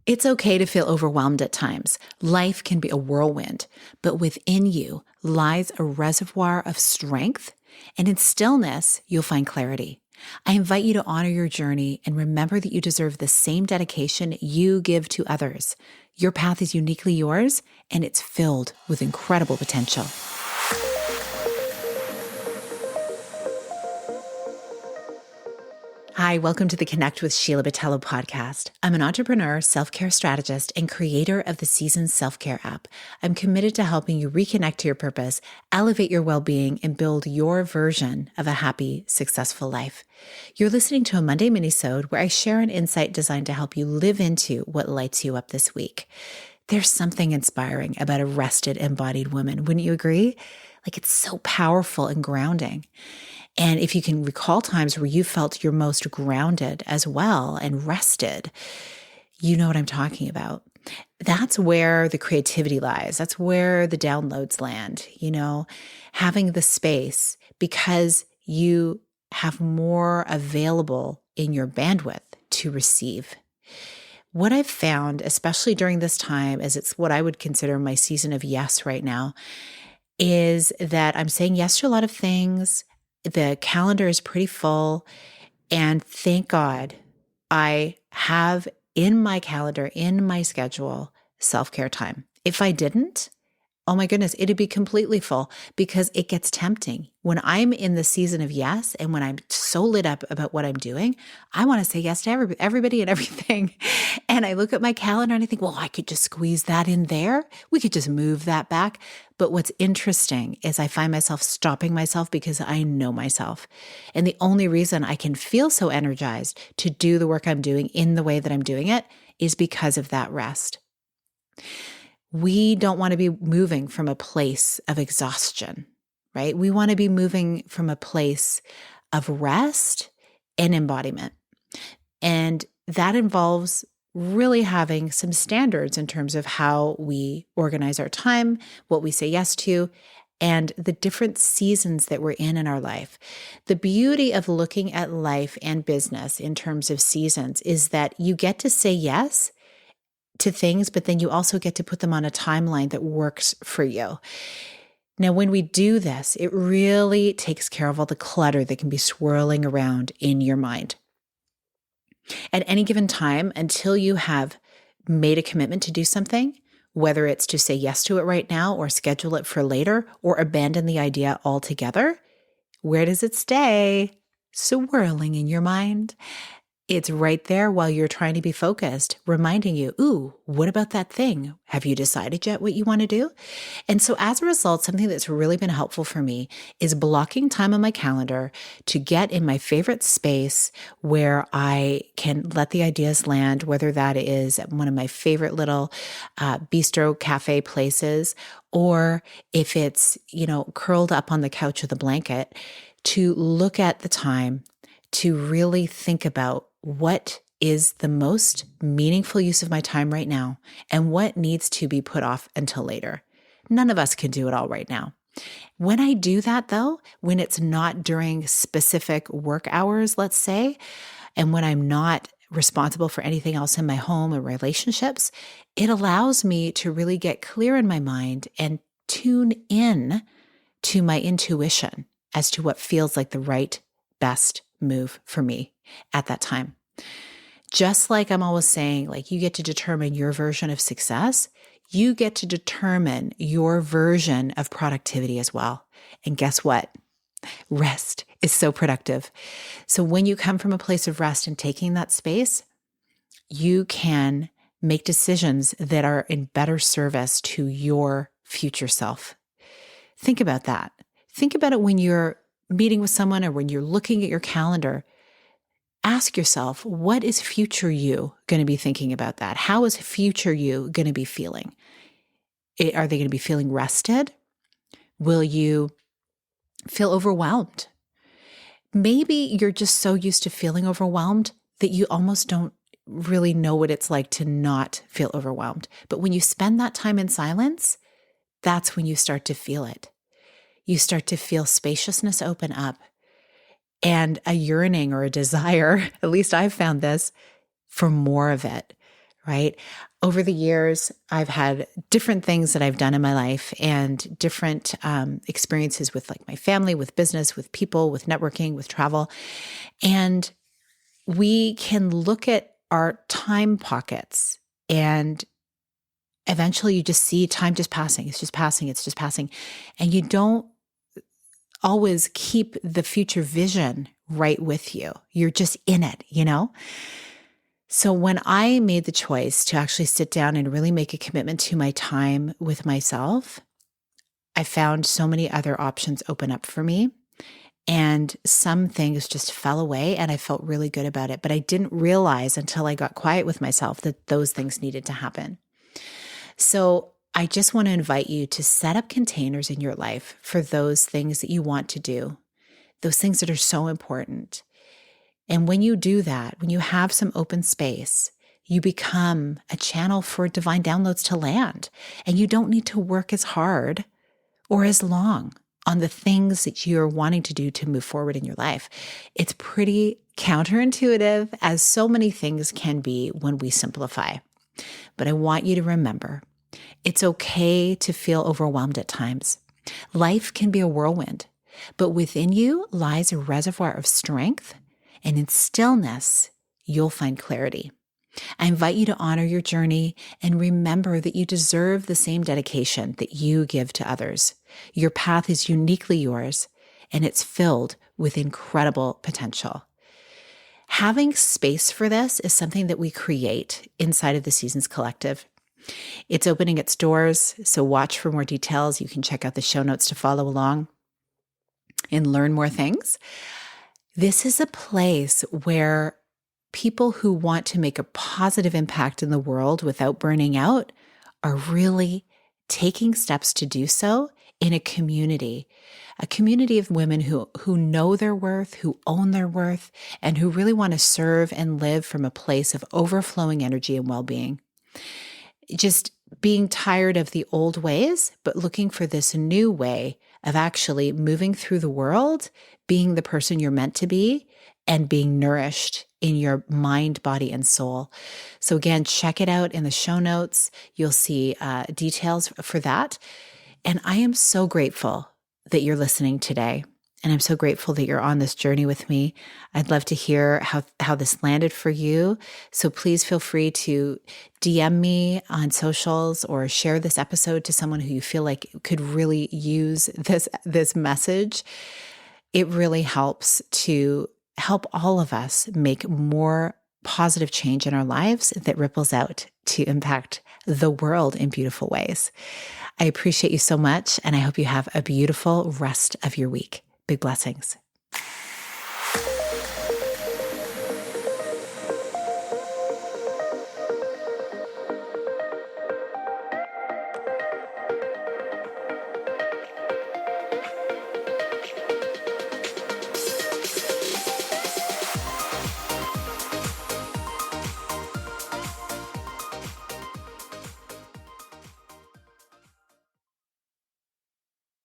It's okay to feel overwhelmed at times. Life can be a whirlwind, but within you lies a reservoir of strength, and in stillness, you'll find clarity. I invite you to honor your journey and remember that you deserve the same dedication you give to others. Your path is uniquely yours, and it's filled with incredible potential. Hi, welcome to the Connect with Sheila podcast. I'm an entrepreneur, self-care strategist, and creator of the Seasons Self-Care app. I'm committed to helping you reconnect to your purpose, elevate your well-being, and build your version of a happy, successful life. You're listening to a Monday minisode where I share an insight designed to help you live into what lights you up this week. There's something inspiring about a rested, embodied woman, wouldn't you agree? Like, it's so powerful and grounding. And if you can recall times where you felt your most grounded as well and rested, you know what I'm talking about. That's where the creativity lies. That's where the downloads land, having the space because you have more available in your bandwidth to receive. What I've found, especially during this time, as it's what I would consider my season of yes right now, is that I'm saying yes to a lot of things. The calendar is pretty full, and thank God I have in my calendar, in my schedule, self-care time. If I didn't, oh my goodness, it'd be completely full because it gets tempting. When I'm in the season of yes, and when I'm so lit up about what I'm doing, I want to say yes to everybody and everything. And I look at my calendar and I think, well, I could just squeeze that in there. We could just move that back. But what's interesting is I find myself stopping myself because I know myself. And the only reason I can feel so energized to do the work I'm doing in the way that I'm doing it is because of that rest. We don't want to be moving from a place of exhaustion, right? We want to be moving from a place of rest and embodiment. And that involves really having some standards in terms of how we organize our time, what we say yes to, and the different seasons that we're in our life. The beauty of looking at life and business in terms of seasons is that you get to say yes to things, but then you also get to put them on a timeline that works for you. Now, when we do this, it really takes care of all the clutter that can be swirling around in your mind. At any given time, until you have made a commitment to do something, whether it's to say yes to it right now or schedule it for later or abandon the idea altogether, where does it stay? Swirling in your mind. It's right there while you're trying to be focused, reminding you, ooh, what about that thing? Have you decided yet what you want to do? And so as a result, something that's really been helpful for me is blocking time on my calendar to get in my favorite space where I can let the ideas land, whether that is at one of my favorite little bistro cafe places, or if it's, curled up on the couch with a blanket, to look at the time, to really think about what is the most meaningful use of my time right now and what needs to be put off until later. None of us can do it all right now. When I do that, though, when it's not during specific work hours, let's say, and when I'm not responsible for anything else in my home or relationships, it allows me to really get clear in my mind and tune in to my intuition as to what feels like the right, best move for me at that time. Just like I'm always saying, like, you get to determine your version of success, you get to determine your version of productivity as well. And guess what? Rest is so productive. So when you come from a place of rest and taking that space, you can make decisions that are in better service to your future self. Think about that. Think about it when you're meeting with someone or when you're looking at your calendar. Ask yourself, what is future you going to be thinking about that? How is future you going to be feeling? Are they going to be feeling rested? Will you feel overwhelmed? Maybe you're just so used to feeling overwhelmed that you almost don't really know what it's like to not feel overwhelmed. But when you spend that time in silence, that's when you start to feel it. You start to feel spaciousness open up and a yearning or a desire, at least I've found this, for more of it, right? Over the years, I've had different things that I've done in my life and different experiences with like my family, with business, with people, with networking, with travel. And we can look at our time pockets and eventually you just see time just passing. It's just passing. It's just passing. And you don't always keep the future vision right with you. You're just in it, you know? So when I made the choice to actually sit down and really make a commitment to my time with myself, I found so many other options open up for me. And some things just fell away and I felt really good about it. But I didn't realize until I got quiet with myself that those things needed to happen. So I just want to invite you to set up containers in your life for those things that you want to do, those things that are so important. And when you do that, when you have some open space, you become a channel for divine downloads to land. And you don't need to work as hard or as long on the things that you're wanting to do to move forward in your life. It's pretty counterintuitive, as so many things can be when we simplify. But I want you to remember, it's okay to feel overwhelmed at times. Life can be a whirlwind, but within you lies a reservoir of strength, and in stillness, you'll find clarity. I invite you to honor your journey and remember that you deserve the same dedication that you give to others. Your path is uniquely yours, and it's filled with incredible potential. Having space for this is something that we create inside of the Seasons Collective. It's opening its doors, so watch for more details. You can check out the show notes to follow along and learn more things. This is a place where people who want to make a positive impact in the world without burning out are really taking steps to do so in a community of women who know their worth, who own their worth, and who really want to serve and live from a place of overflowing energy and well-being. Just being tired of the old ways, but looking for this new way of actually moving through the world, being the person you're meant to be, and being nourished in your mind, body, and soul. So again, check it out in the show notes. You'll see details for that. And I am so grateful that you're listening today. And I'm so grateful that you're on this journey with me. I'd love to hear how this landed for you. So please feel free to DM me on socials or share this episode to someone who you feel like could really use this message. It really helps to help all of us make more positive change in our lives that ripples out to impact the world in beautiful ways. I appreciate you so much, and I hope you have a beautiful rest of your week. Big blessings.